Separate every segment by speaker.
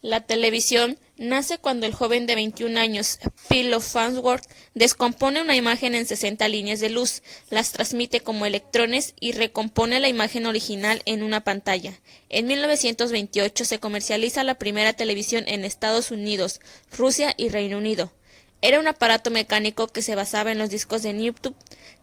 Speaker 1: La televisión nace cuando el joven de 21 años, Philo Farnsworth, descompone una imagen en 60 líneas de luz, las transmite como electrones y recompone la imagen original en una pantalla. En 1928 se comercializa la primera televisión en Estados Unidos, Rusia y Reino Unido. Era un aparato mecánico que se basaba en los discos de Newton,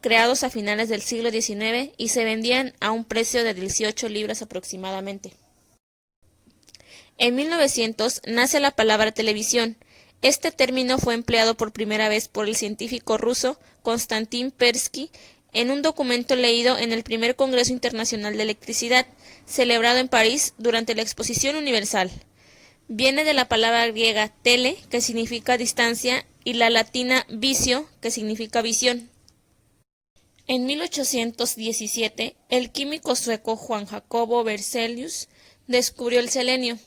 Speaker 1: creados a finales del siglo XIX y se vendían a un precio de 18 libras aproximadamente. En 1900 nace la palabra televisión. Este término fue empleado por primera vez por el científico ruso Konstantin Persky en un documento leído en el primer Congreso Internacional de Electricidad, celebrado en París durante la Exposición Universal. Viene de la palabra griega tele, que significa distancia, y la latina visio, que significa visión. En 1817, el químico sueco Juan Jacobo Berzelius descubrió el selenio,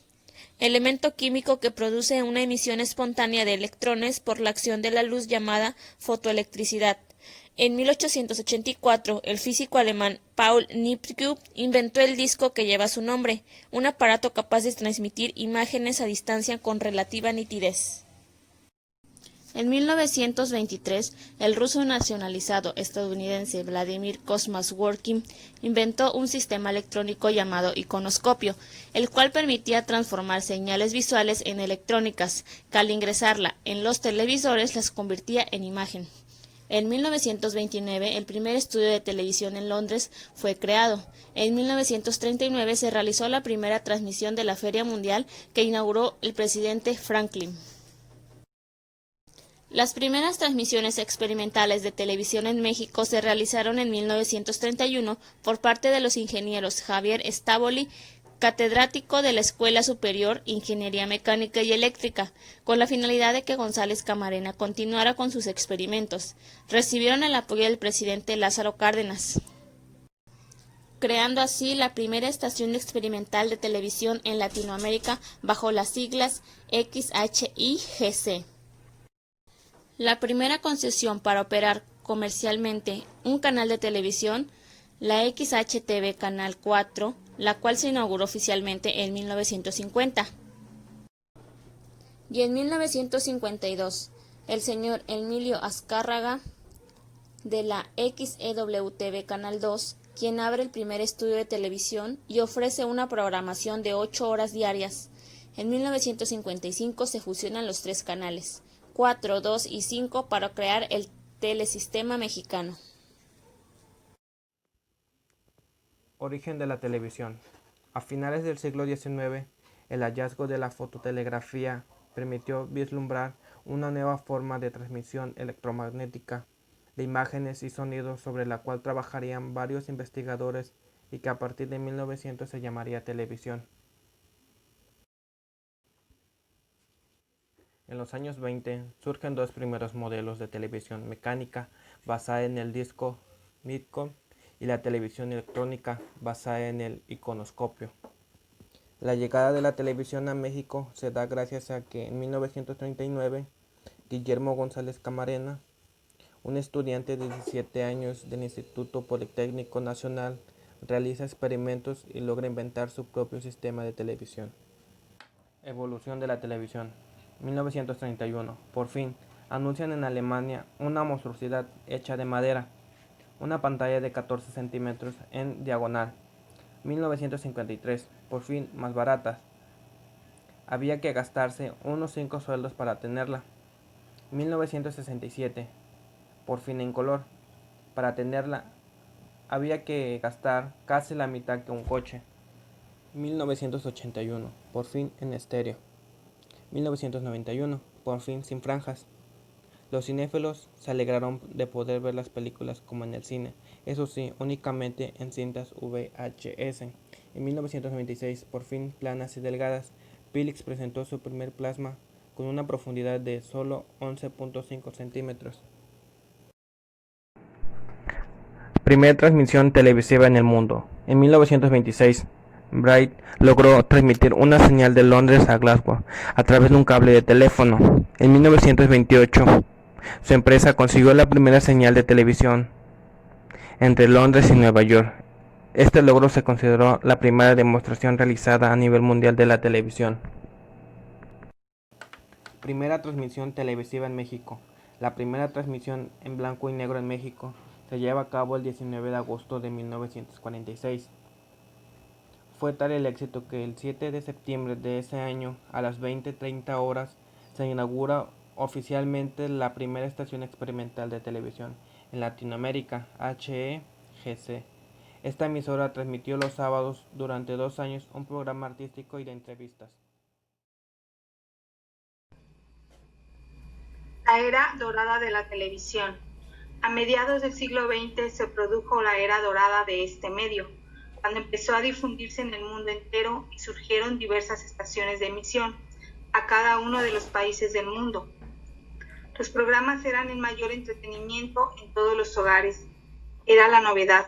Speaker 1: elemento químico que produce una emisión espontánea de electrones por la acción de la luz llamada fotoelectricidad. En 1884, el físico alemán Paul Nipkow inventó el disco que lleva su nombre, un aparato capaz de transmitir imágenes a distancia con relativa nitidez. En 1923, el ruso nacionalizado estadounidense Vladimir Kozma-Zworkin inventó un sistema electrónico llamado iconoscopio, el cual permitía transformar señales visuales en electrónicas, que al ingresarla en los televisores las convertía en imagen. En 1929, el primer estudio de televisión en Londres fue creado. En 1939 se realizó la primera transmisión de la Feria Mundial que inauguró el presidente Franklin. Las primeras transmisiones experimentales de televisión en México se realizaron en 1931 por parte de los ingenieros Javier Stavoli, catedrático de la Escuela Superior Ingeniería Mecánica y Eléctrica, con la finalidad de que González Camarena continuara con sus experimentos. Recibieron el apoyo del presidente Lázaro Cárdenas, creando así la primera estación experimental de televisión en Latinoamérica bajo las siglas XHIGC. La primera concesión para operar comercialmente un canal de televisión, la XHTV Canal 4, la cual se inauguró oficialmente en 1950. Y en 1952, el señor Emilio Azcárraga, de la XEWTV Canal 2, quien abre el primer estudio de televisión y ofrece una programación de 8 horas diarias. En 1955 se fusionan los tres canales, 4, 2 y 5, para crear el Telesistema Mexicano.
Speaker 2: Origen de la televisión. A finales del siglo XIX, el hallazgo de la fototelegrafía permitió vislumbrar una nueva forma de transmisión electromagnética de imágenes y sonidos sobre la cual trabajarían varios investigadores y que a partir de 1900 se llamaría televisión. En los años 20 surgen dos primeros modelos de televisión mecánica basada en el disco Newton y la televisión electrónica basada en el iconoscopio. La llegada de la televisión a México se da gracias a que en 1939 Guillermo González Camarena, un estudiante de 17 años del Instituto Politécnico Nacional, realiza experimentos y logra inventar su propio sistema de televisión. Evolución de la televisión. 1931. Por fin, anuncian en Alemania una monstruosidad hecha de madera, una pantalla de 14 centímetros en diagonal. 1953. Por fin, más baratas. Había que gastarse unos 5 sueldos para tenerla. 1967. Por fin en color. Para tenerla había que gastar casi la mitad que un coche. 1981. Por fin en estéreo. 1991, por fin sin franjas. Los cinéfilos se alegraron de poder ver las películas como en el cine, eso sí, únicamente en cintas VHS. En 1996, por fin planas y delgadas, Philips presentó su primer plasma con una profundidad de solo 11.5 centímetros. Primera transmisión televisiva en el mundo. En 1926, Bright logró transmitir una señal de Londres a Glasgow a través de un cable de teléfono. En 1928, su empresa consiguió la primera señal de televisión entre Londres y Nueva York. Este logro se consideró la primera demostración realizada a nivel mundial de la televisión. Primera transmisión televisiva en México. La primera transmisión en blanco y negro en México se lleva a cabo el 19 de agosto de 1946. Fue tal el éxito que el 7 de septiembre de ese año, a las 20:30 horas, se inaugura oficialmente la primera estación experimental de televisión en Latinoamérica, HEGC. Esta emisora transmitió los sábados durante 2 años un programa artístico y de entrevistas.
Speaker 3: La era dorada de la televisión. A mediados del siglo XX se produjo la era dorada de este medio, cuando empezó a difundirse en el mundo entero y surgieron diversas estaciones de emisión a cada uno de los países del mundo. Los programas eran el mayor entretenimiento en todos los hogares. Era la novedad.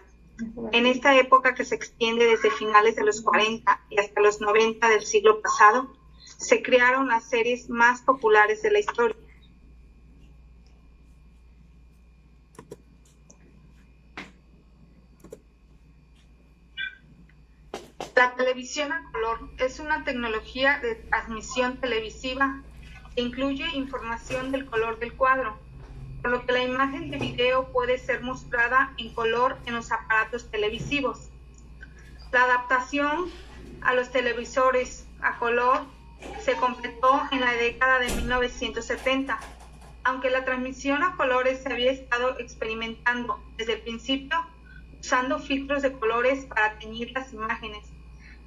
Speaker 3: En esta época, que se extiende desde finales de los 40 y hasta los 90 del siglo pasado, se crearon las series más populares de la historia. La televisión a color es una tecnología de transmisión televisiva que incluye información del color del cuadro, por lo que la imagen de video puede ser mostrada en color en los aparatos televisivos. La adaptación a los televisores a color se completó en la década de 1970, aunque la transmisión a colores se había estado experimentando desde el principio usando filtros de colores para teñir las imágenes.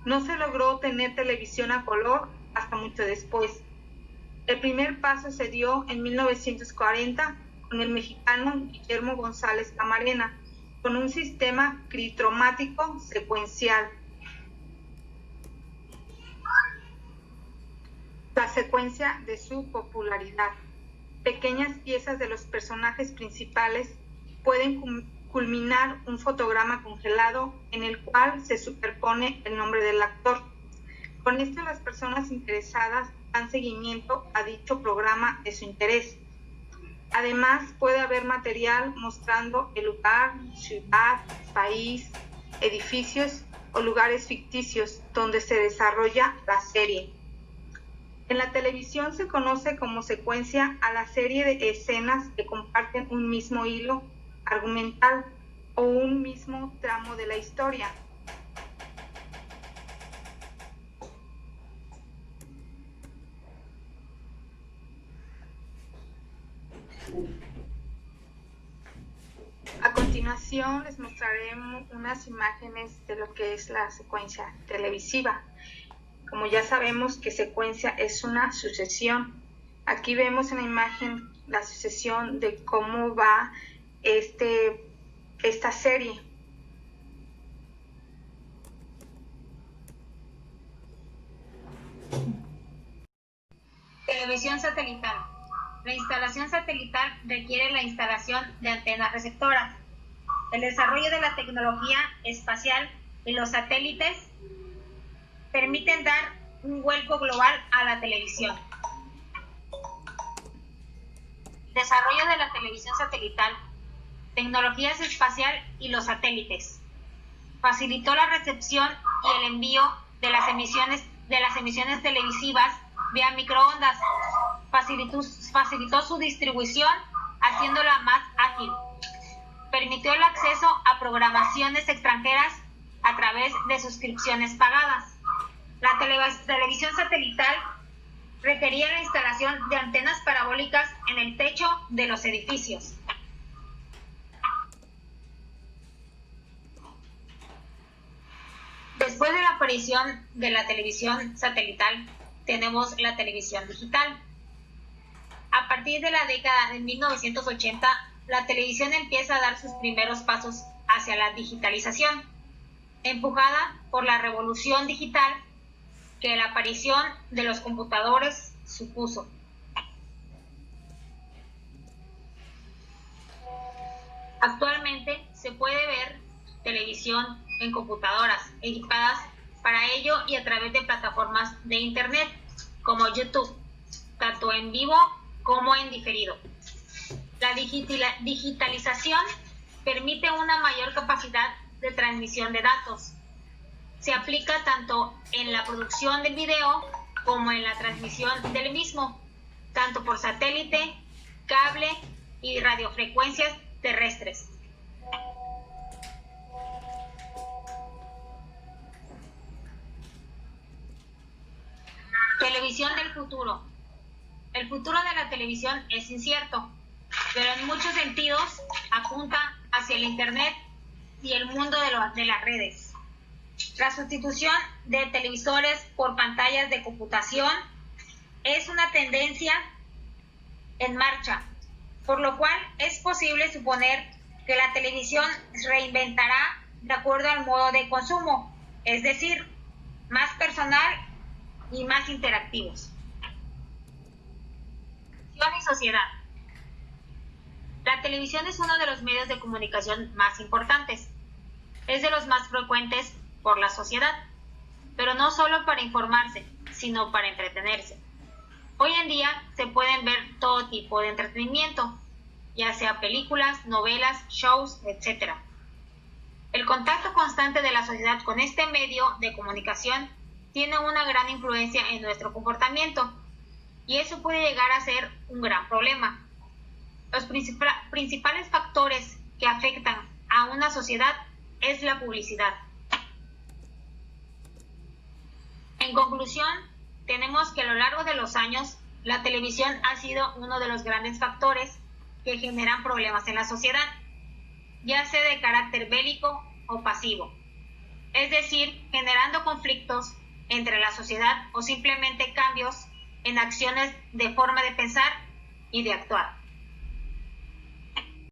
Speaker 3: No se logró tener televisión a color hasta mucho después. El primer paso se dio en 1940 con el mexicano Guillermo González Camarena, con un sistema cricromático secuencial. La secuencia de su popularidad. Pequeñas piezas de los personajes principales pueden culminar un fotograma congelado en el cual se superpone el nombre del actor. Con esto las personas interesadas dan seguimiento a dicho programa de su interés. Además, puede haber material mostrando el lugar, ciudad, país, edificios o lugares ficticios donde se desarrolla la serie. En la televisión se conoce como secuencia a la serie de escenas que comparten un mismo hilo argumental o un mismo tramo de la historia. A continuación les mostraré unas imágenes de lo que es la secuencia televisiva. Como ya sabemos que secuencia es una sucesión. Aquí vemos en la imagen la sucesión de cómo va esta serie.
Speaker 4: Televisión satelital. La instalación satelital requiere la instalación de antenas receptoras. El desarrollo de la tecnología espacial y los satélites permiten dar un vuelco global a la televisión. Desarrollo de la televisión satelital, tecnologías espacial y los satélites. Facilitó la recepción y el envío de las emisiones televisivas vía microondas. Facilitó su distribución, haciéndola más ágil. Permitió el acceso a programaciones extranjeras a través de suscripciones pagadas. La televisión satelital requería la instalación de antenas parabólicas en el techo de los edificios. Después de la aparición de la televisión satelital, tenemos la televisión digital. A partir de la década de 1980, la televisión empieza a dar sus primeros pasos hacia la digitalización, empujada por la revolución digital que la aparición de los computadores supuso. Actualmente se puede ver televisión en computadoras equipadas para ello y a través de plataformas de internet como YouTube, tanto en vivo como en diferido. La digitalización permite una mayor capacidad de transmisión de datos. Se aplica tanto en la producción del video como en la transmisión del mismo. tanto por satélite, cable y radiofrecuencias terrestres. Televisión del futuro. El futuro de la televisión es incierto, pero en muchos sentidos apunta hacia el Internet y el mundo de las redes. La sustitución de televisores por pantallas de computación es una tendencia en marcha, por lo cual es posible suponer que la televisión se reinventará de acuerdo al modo de consumo, es decir, más personal y más interactivos. Y sociedad. La televisión es uno de los medios de comunicación más importantes. Es de los más frecuentes por la sociedad, pero no solo para informarse, sino para entretenerse. Hoy en día se pueden ver todo tipo de entretenimiento, ya sea películas, novelas, shows, etc. El contacto constante de la sociedad con este medio de comunicación tiene una gran influencia en nuestro comportamiento, y eso puede llegar a ser un gran problema. Los principales factores que afectan a una sociedad es la publicidad. En conclusión, tenemos que a lo largo de los años, la televisión ha sido uno de los grandes factores que generan problemas en la sociedad, ya sea de carácter bélico o pasivo, es decir, generando conflictos entre la sociedad o simplemente cambios en acciones de forma de pensar y de actuar.